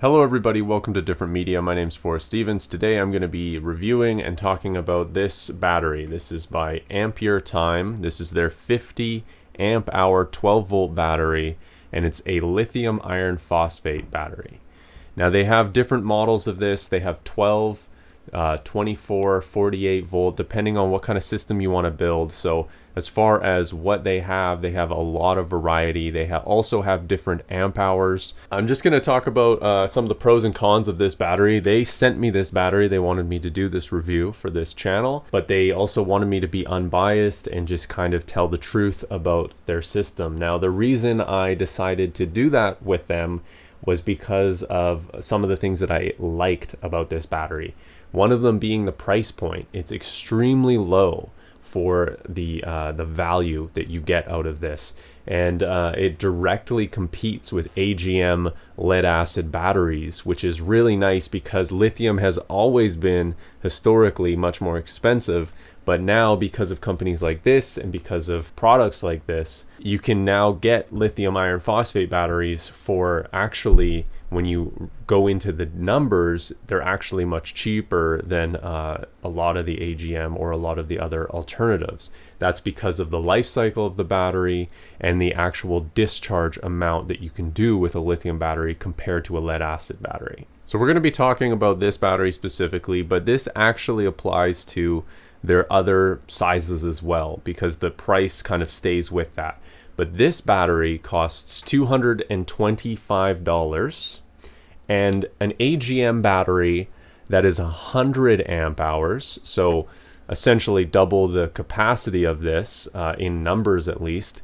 Hello everybody, welcome to Different Media. My name's Forrest Stevens. Today I'm going to be reviewing and talking about this battery. This is by Ampere Time. This is their 50 amp hour 12 volt battery, and it's a lithium iron phosphate battery. Now they have different models of this. They have 12, 24, 48 volt, depending on what kind of system you want to build. So as far as what they have a lot of variety. They also have different amp hours. I'm just going to talk about some of the pros and cons of this battery. They sent me this battery. They wanted me to do this review for this channel, but they also wanted me to be unbiased and just kind of tell the truth about their system. Now, the reason I decided to do that with them was because of some of the things that I liked about this battery. One of them being the price point. It's extremely low for the value that you get out of this, and it directly competes with AGM lead acid batteries, which is really nice because lithium has always been historically much more expensive. But now, because of companies like this and because of products like this, you can now get lithium iron phosphate batteries for actually, when you go into the numbers, they're actually much cheaper than a lot of the AGM or a lot of the other alternatives. That's because of the life cycle of the battery and the actual discharge amount that you can do with a lithium battery compared to a lead acid battery. So we're going to be talking about this battery specifically, but this actually applies to their other sizes as well, because the price kind of stays with that. But this battery costs $225, and an AGM battery that is 100 amp hours, so essentially double the capacity of this, in numbers at least,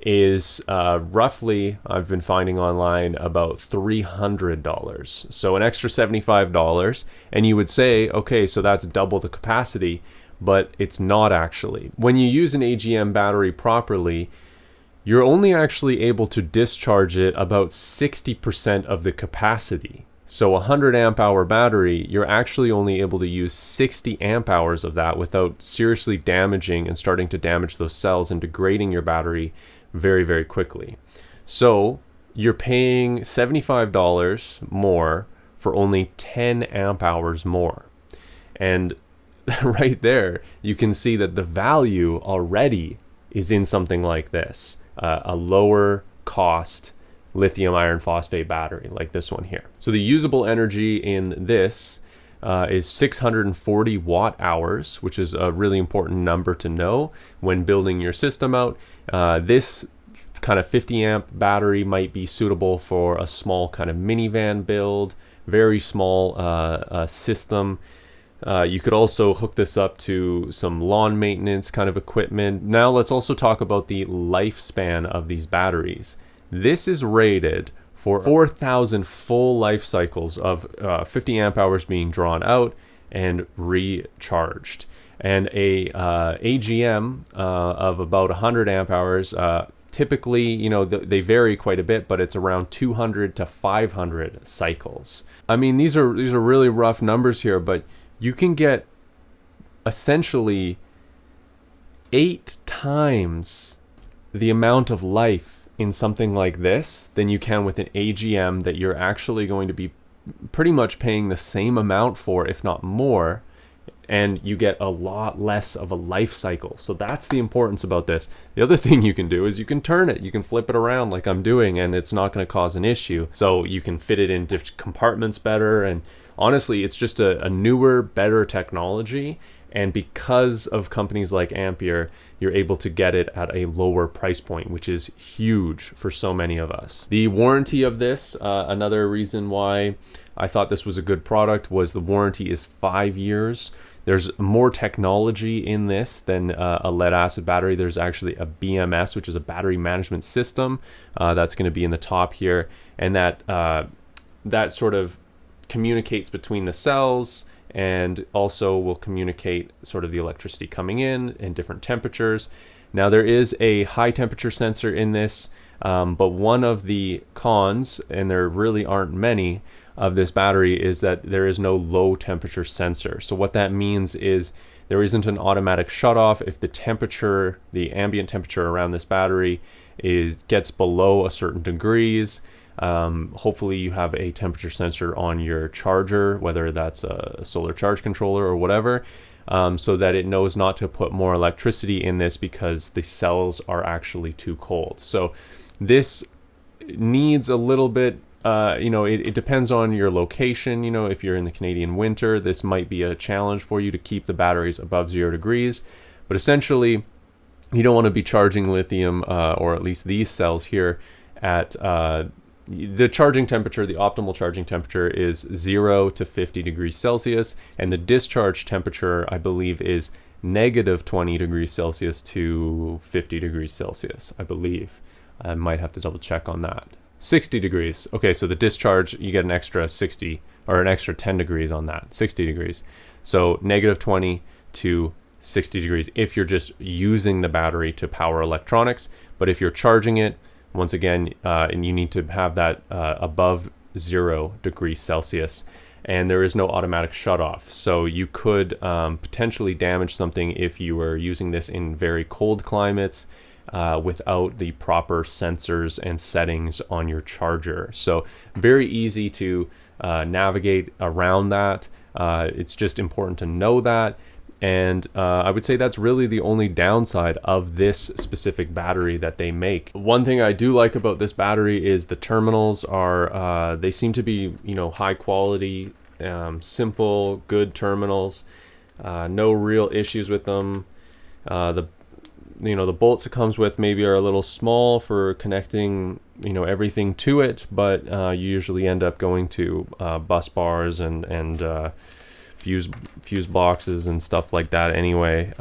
is roughly, I've been finding online, about $300. So an extra $75, and you would say, okay, so that's double the capacity, but it's not actually. When you use an AGM battery properly, you're only actually able to discharge it about 60% of the capacity. So a 100 amp hour battery, you're actually only able to use 60 amp hours of that without seriously damaging and starting to damage those cells and degrading your battery very, very quickly. So you're paying $75 more for only 10 amp hours more. And right there, you can see that the value already is in something like this, a lower cost lithium iron phosphate battery like this one here. So the usable energy in this is 640 watt hours, which is a really important number to know when building your system out. This kind of 50 amp battery might be suitable for a small kind of minivan build, very small system. You could also hook this up to some lawn maintenance kind of equipment. Now let's also talk about the lifespan of these batteries. This is rated for 4,000 full life cycles of 50 amp hours being drawn out and recharged. And a AGM of about 100 amp hours, typically, you know, they vary quite a bit, but it's around 200 to 500 cycles. I mean, these are really rough numbers here, but you can get essentially 8 times the amount of life in something like this than you can with an AGM that you're actually going to be pretty much paying the same amount for, if not more, and you get a lot less of a life cycle. So that's the importance about this. The other thing you can do is you can turn it, you can flip it around like I'm doing, and it's not going to cause an issue. So you can fit it in different compartments better, and honestly, it's just a newer, better technology. And because of companies like Ampere, you're able to get it at a lower price point, which is huge for so many of us. The warranty of this, another reason why I thought this was a good product, was the warranty is 5 years. There's more technology in this than a lead acid battery. There's actually a BMS, which is a battery management system, that's going to be in the top here, and that sort of communicates between the cells, and also will communicate sort of the electricity coming in and different temperatures. Now there is a high temperature sensor in this, but one of the cons, and there really aren't many, of this battery is that there is no low temperature sensor. So what that means is there isn't an automatic shut off if the temperature, the ambient temperature around this battery gets below a certain degrees. Hopefully you have a temperature sensor on your charger, whether that's a solar charge controller or whatever, so that it knows not to put more electricity in this because the cells are actually too cold. So this needs a little bit, it depends on your location. If you're in the Canadian winter, this might be a challenge for you to keep the batteries above 0 degrees. But essentially, you don't want to be charging lithium, or at least these cells here, at the charging temperature. The optimal charging temperature is 0 to 50 degrees Celsius, and the discharge temperature, I believe, is negative 20 degrees Celsius to 50 degrees Celsius, I believe. I might have to double check on that. 60 degrees. Okay, so the discharge, you get an extra 60 or an extra 10 degrees on that, 60 degrees. So negative 20 to 60 degrees if you're just using the battery to power electronics. But if you're charging it, once again, and you need to have that above 0 degrees Celsius, and there is no automatic shutoff. So you could potentially damage something if you were using this in very cold climates without the proper sensors and settings on your charger. So very easy to navigate around that. It's just important to know that. And I would say that's really the only downside of this specific battery that they make. One thing I do like about this battery is the terminals are, they seem to be, high quality, simple, good terminals. No real issues with them. The bolts it comes with maybe are a little small for connecting, everything to it, but you usually end up going to bus bars and fuse boxes and stuff like that anyway.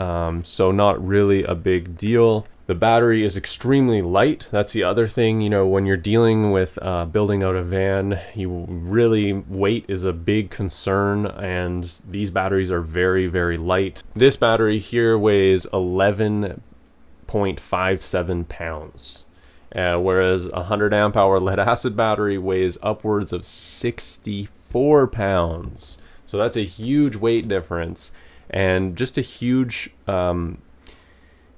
So not really a big deal. The battery is extremely light. That's the other thing, when you're dealing with building out a van, weight is a big concern, and these batteries are very, very light. This battery here weighs 11.57 pounds. Whereas a 100 amp hour lead acid battery weighs upwards of 64 pounds. So that's a huge weight difference, and just a huge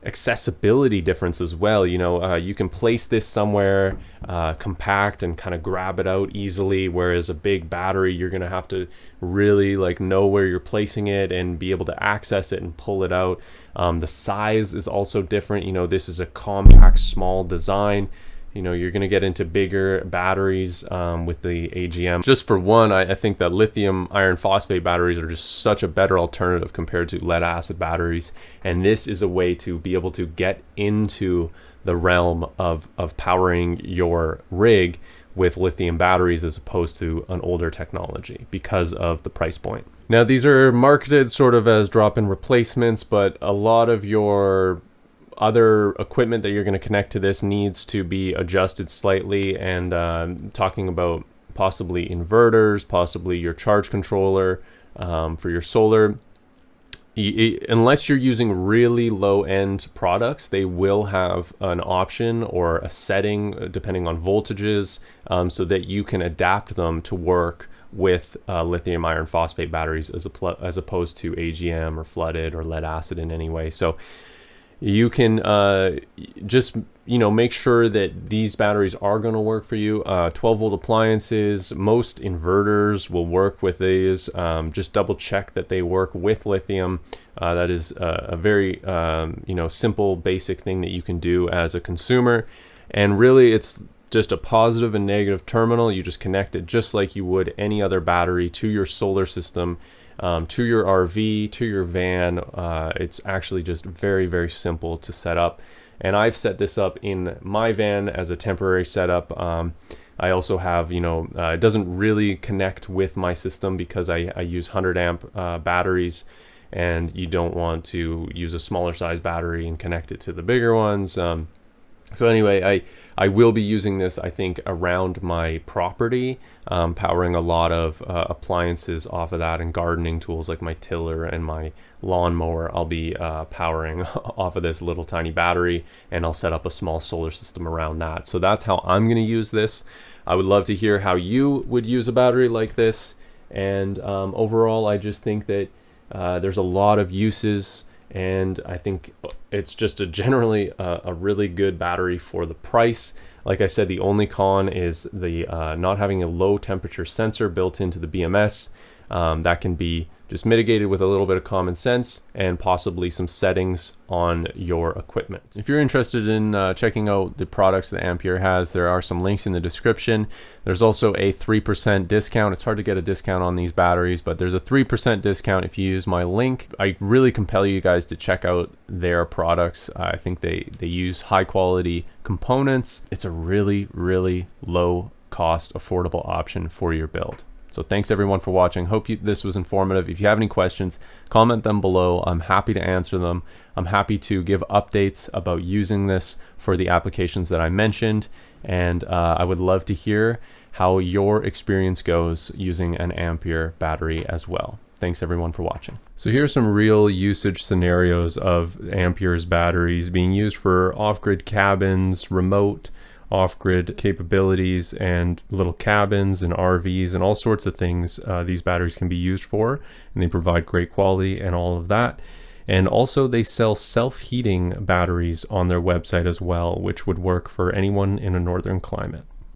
accessibility difference as well. You can place this somewhere compact and kind of grab it out easily, whereas a big battery, you're going to have to really know where you're placing it and be able to access it and pull it out. The size is also different. This is a compact, small design. You're going to get into bigger batteries with the AGM. Just for one, I think that lithium iron phosphate batteries are just such a better alternative compared to lead acid batteries. And this is a way to be able to get into the realm of powering your rig with lithium batteries as opposed to an older technology because of the price point. Now, these are marketed sort of as drop-in replacements, but a lot of your other equipment that you're going to connect to this needs to be adjusted slightly, and talking about possibly inverters, possibly your charge controller for your solar. Unless you're using really low-end products, they will have an option or a setting depending on voltages, so that you can adapt them to work with lithium iron phosphate batteries as opposed to AGM or flooded or lead acid in any way. So you can just make sure that these batteries are going to work for you. 12-volt appliances, most inverters will work with these. Just double check that they work with lithium. That is a very simple, basic thing that you can do as a consumer. And really, it's just a positive and negative terminal. You just connect it just like you would any other battery to your solar system. To your RV, to your van. It's actually just very, very simple to set up. And I've set this up in my van as a temporary setup. I also have, it doesn't really connect with my system because I use 100 amp batteries, and you don't want to use a smaller size battery and connect it to the bigger ones. So anyway, I will be using this, I think, around my property, powering a lot of appliances off of that, and gardening tools like my tiller and my lawnmower. I'll be powering off of this little tiny battery, and I'll set up a small solar system around that. So that's how I'm going to use this. I would love to hear how you would use a battery like this. And overall, I just think that there's a lot of uses, and I think it's just generally a really good battery for the price. Like I said, the only con is the not having a low temperature sensor built into the BMS. That can be just mitigated with a little bit of common sense and possibly some settings on your equipment. If you're interested in checking out the products that Ampere has, there are some links in the description. There's also a 3% discount. It's hard to get a discount on these batteries, but there's a 3% discount if you use my link. I really compel you guys to check out their products. I think they use high quality components. It's a really, really low cost, affordable option for your build. So thanks everyone for watching. Hope this was informative. If you have any questions, comment them below. I'm happy to answer them. I'm happy to give updates about using this for the applications that I mentioned. And I would love to hear how your experience goes using an Ampere battery as well. Thanks everyone for watching. So here are some real usage scenarios of Ampere's batteries being used for off-grid cabins, remote off-grid capabilities, and little cabins and RVs and all sorts of things these batteries can be used for, and they provide great quality and all of that. And also they sell self-heating batteries on their website as well, which would work for anyone in a northern climate.